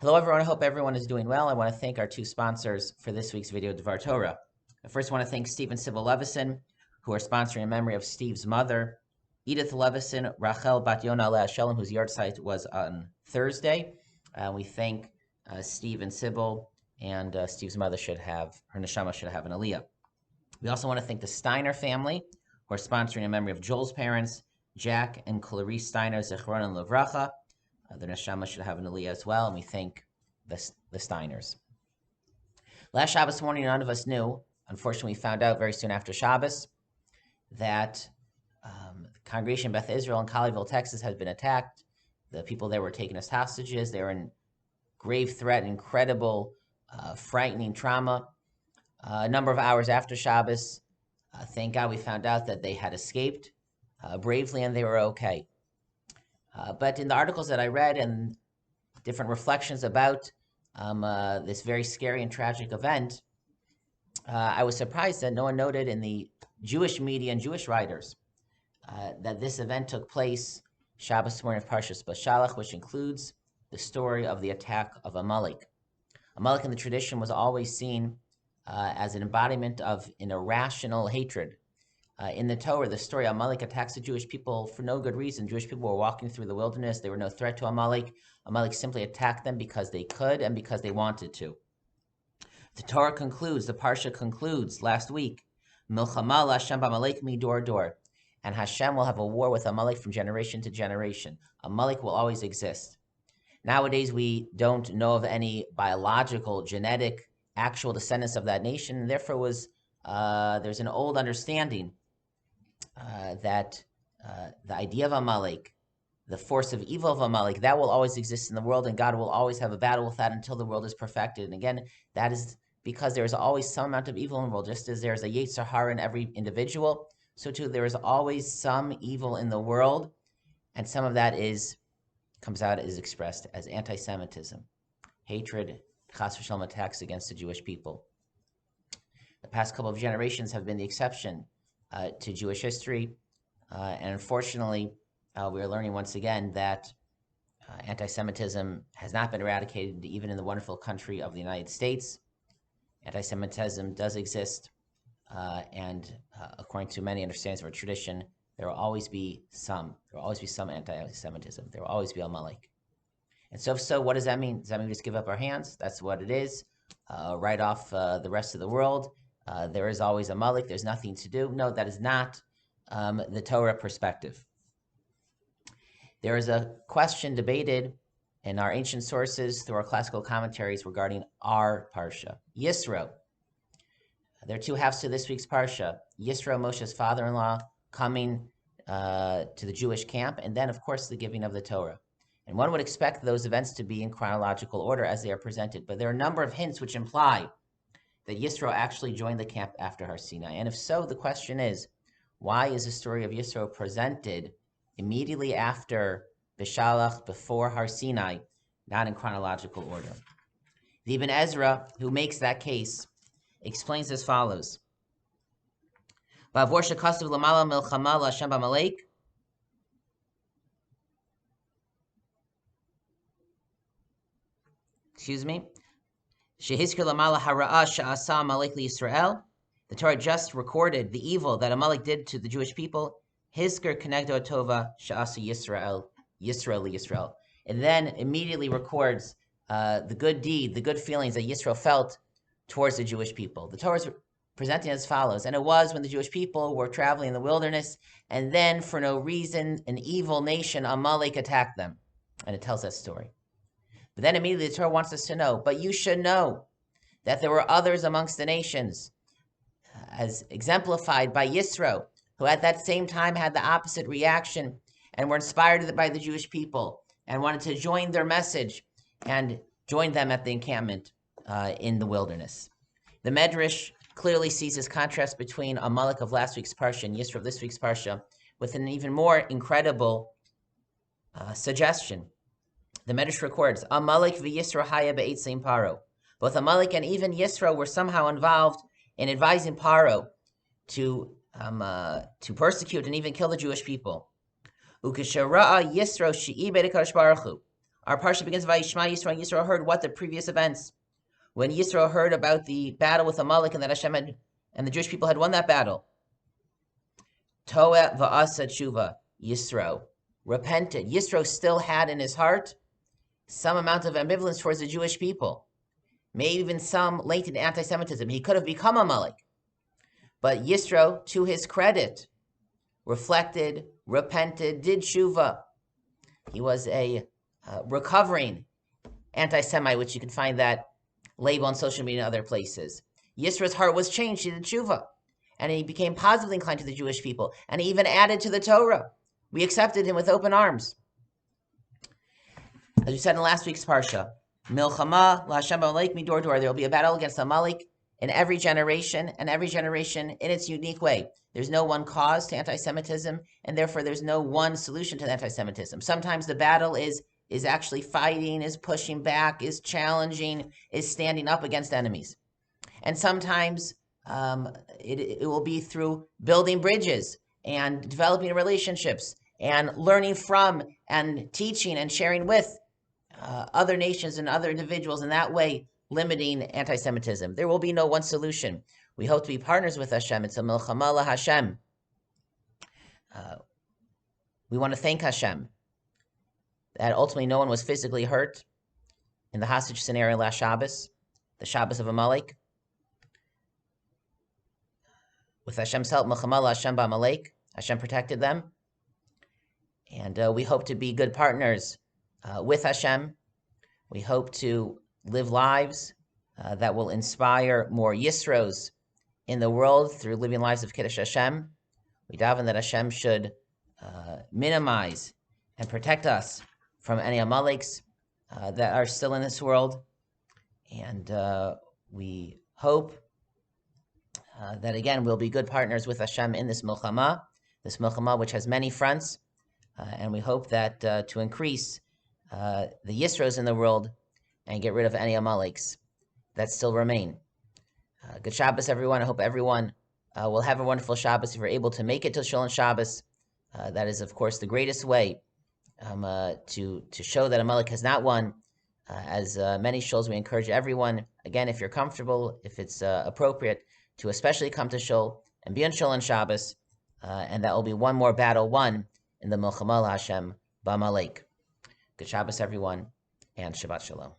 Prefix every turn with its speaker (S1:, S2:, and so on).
S1: Hello, everyone. I hope everyone is doing well. I want to thank our two sponsors for this week's video, Dvar Torah. I first want to thank Steve and Sybil Levison, who are sponsoring in memory of Steve's mother, Edith Levison, Rachel Bat Yona Aleh Shalom, whose yahrzeit was on Thursday. We thank Steve and Sybil, and Steve's mother her neshama should have an aliyah. We also want to thank the Steiner family, who are sponsoring in memory of Joel's parents, Jack and Clarice Steiner, Zichron and Levracha. Their neshama should have an aliyah as well, and we thank the Steiners. Last Shabbos morning, none of us knew. Unfortunately, we found out very soon after Shabbos that the congregation Beth Israel in Colleyville, Texas, had been attacked. The people there were taken as hostages. They were in grave threat, incredible, frightening trauma. A number of hours after Shabbos, thank God we found out that they had escaped bravely and they were okay. But in the articles that I read and different reflections about this very scary and tragic event, I was surprised that no one noted in the Jewish media and Jewish writers that this event took place Shabbos morning of Parshas Bashalach, which includes the story of the attack of Amalek. Amalek in the tradition was always seen as an embodiment of an irrational hatred. In the Torah, the story Amalek attacks the Jewish people for no good reason. Jewish people were walking through the wilderness. They were no threat to Amalek. Amalek simply attacked them because they could and because they wanted to. The Torah concludes, the Parsha concludes last week, Milchama l'Hashem b'Amalek midor dor. And Hashem will have a war with Amalek from generation to generation. Amalek will always exist. Nowadays, we don't know of any biological, genetic, actual descendants of that nation. And therefore, there's an old understanding that the idea of Amalek, the force of evil of Amalek, that will always exist in the world, and God will always have a battle with that until the world is perfected. And again, that is because there is always some amount of evil in the world. Just as there is a Yetzer Hara in every individual, so too there is always some evil in the world, and some of that is expressed as anti-Semitism, hatred, chas v'shalom, attacks against the Jewish people. The past couple of generations have been the exception to Jewish history, and unfortunately, we are learning once again that anti-Semitism has not been eradicated even in the wonderful country of the United States. Anti-Semitism does exist, and according to many understandings of our tradition, there will always be some anti-Semitism. There will always be Amalek. And so what does that mean? Does that mean we just give up our hands? That's what it is. Write off the rest of the world. There is always Amalek. There's nothing to do. No, that is not the Torah perspective. There is a question debated in our ancient sources through our classical commentaries regarding our Parsha, Yitro. There are two halves to this week's Parsha. Yitro, Moshe's father-in-law, coming to the Jewish camp, and then, of course, the giving of the Torah. And one would expect those events to be in chronological order as they are presented, but there are a number of hints which imply that Yitro actually joined the camp after Har Sinai. And if so, the question is, why is the story of Yitro presented immediately after Bishalach, before Har Sinai, not in chronological order? The Ibn Ezra, who makes that case, explains as follows. Excuse me. The Torah just recorded the evil that Amalek did to the Jewish people. Hizker Kenegdo Tova Sha'asa Yisrael. And then immediately records the good deed, the good feelings that Yisro felt towards the Jewish people. The Torah is presenting as follows. And it was when the Jewish people were traveling in the wilderness, and then for no reason, an evil nation, Amalek, attacked them. And it tells that story. But then immediately the Torah wants us to know, but you should know that there were others amongst the nations, as exemplified by Yisro, who at that same time had the opposite reaction and were inspired by the Jewish people and wanted to join their message and join them at the encampment in the wilderness. The Medrash clearly sees this contrast between Amalek of last week's Parsha and Yisro of this week's Parsha with an even more incredible suggestion. The Medrash records, Amalek v'Yisro haya be'etzim paro. Both Amalek and even Yisro were somehow involved in advising Paro to persecute and even kill the Jewish people. Ukeshara'a Yisro she'i be'ekadosh baruch hu. Our parsha begins by Yishma Yisro, and Yisro heard what the previous events. When Yisro heard about the battle with Amalek and that Hashem had, and the Jewish people had won that battle, Toeh va'asa tshuva, Yisro repented. Yisro still had in his heart some amount of ambivalence towards the Jewish people, maybe even some latent anti-Semitism. He could have become Amalek. But Yisro, to his credit, reflected, repented, did tshuva. He was a recovering anti-Semite, which you can find that label on social media and other places. Yisro's heart was changed. He did tshuva. And he became positively inclined to the Jewish people. And he even added to the Torah. We accepted him with open arms. As we said in last week's parsha, Milchama laHashem Amalek midor dor. There will be a battle against Amalek in every generation, and every generation in its unique way. There's no one cause to anti-Semitism, and therefore there's no one solution to anti-Semitism. Sometimes the battle is actually fighting, is pushing back, is challenging, is standing up against enemies. And sometimes it will be through building bridges and developing relationships and learning from and teaching and sharing with other nations and other individuals, in that way limiting anti-Semitism. There will be no one solution. We hope to be partners with Hashem. It's a milchama laHashem. We want to thank Hashem that ultimately no one was physically hurt in the hostage scenario last Shabbos, the Shabbos of Amalek. With Hashem's help, milchama laHashem ba'Amalek, Hashem protected them. And we hope to be good partners with Hashem. We hope to live lives that will inspire more Yisros in the world through living lives of Kiddush Hashem. We daven that Hashem should minimize and protect us from any Amaleks that are still in this world. And we hope that, again, we'll be good partners with Hashem in this milchama which has many fronts. And we hope that to increase the Yisros in the world and get rid of any Amaleks that still remain. Good Shabbos, everyone. I hope everyone will have a wonderful Shabbos. If you're able to make it to Shul and Shabbos, that is, of course, the greatest way to show that Amalek has not won. As many shuls, we encourage everyone, again, if you're comfortable, if it's appropriate, to especially come to Shul and be on Shul and Shabbos, and that will be one more battle won in the Milchama laHashem ba'Amalek. Good Shabbos, everyone, and Shabbat Shalom.